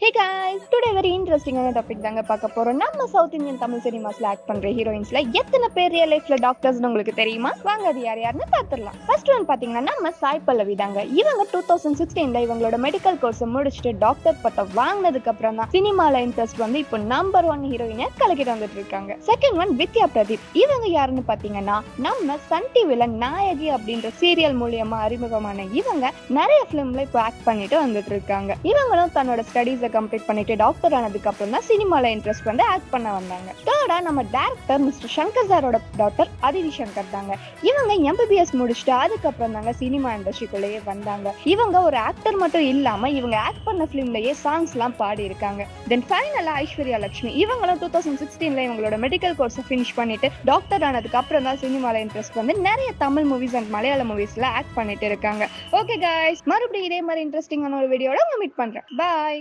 Hey guys, today very interesting topic தாங்க பார்க்க போறோம். நம்ம சவுத் இந்தியன் தமிழ் சினிமாஸ்ல ஆக்ட் பண்ற ஹீரோயின்ஸ்ல எத்தனை பேர் ரியல் லைஃப்ல டாக்டர்ஸ்னு உங்களுக்கு தெரியுமா? வாங்க அது யார் யாருன்னு பார்த்துடலாம். ஃபர்ஸ்ட் ஒன் பாத்தீங்கன்னா நம்ம சாய் பல்லவி தாங்க. இவங்க 2016ல இவங்களோட மெடிக்கல் கோர்ஸ் முடிச்சுட்டு டாக்டர் பட்டம் வாங்கினதுக்கு அப்புறம் தான் சினிமால இன்ட்ரெஸ்ட் வந்து இப்போ நம்பர் 1 ஹீரோயினா கலக்கிட்டு வந்துட்டு இருக்காங்க. செகண்ட் ஒன் வித்யா பிரதீப். இவங்க யாருன்னு பாத்தீங்கன்னா நம்ம சன் டிவில நாயகி அப்படின்ற சீரியல் மூலியமா அறிமுகமான இவங்க நிறைய பிலிம்ல இப்போ ஆக்ட் பண்ணிட்டு வந்துட்டு இருக்காங்க. இவங்களும் தன்னோட ஸ்டடீஸ் கம்ப்ளீட் பண்ணிட்டு டாக்டர் ஆனதுக்கு அப்புறம் தான் சினிமால இன்ட்ரெஸ்ட் வந்து ஆக்ட் பண்ண வந்தாங்க. தேர்டா நம்ம டைரக்டர் மிஸ்டர் சங்கர் சாரோட டாக்டர் அதிதி சங்கர் தாங்க. இவங்க MBBS முடிச்சுட்டு அதுக்கப்புறம் தாங்க சினிமா இண்டஸ்ட்ரிக்குள்ளேயே வந்தாங்க. இவங்க ஒரு ஆக்டர் மட்டும் இல்லாம இவங்க ஆக்ட் பண்ண பிலிம்லயே சாங்ஸ் எல்லாம் பாடி இருக்காங்க. தென் ஃபைனலா ஐஸ்வர்யா லட்சுமி. இவங்களும் 2016ல இவங்களோட மெடிக்கல் கோர்ஸ் ஃபினிஷ் பண்ணிட்டு டாக்டர் ஆனதுக்கு அப்புறம் தான் சினிமால இன்ட்ரெஸ்ட் வந்து நிறைய தமிழ் மூவிஸ் அண்ட் மலையாள மூவிஸ்ல ஆக்ட் பண்ணிட்டு இருக்காங்க. ஓகே गाइस, மறுபடியும் இதே மாதிரி இன்ட்ரெஸ்டிங்கான ஒரு வீடியோல மீட் பண்றேன். பை.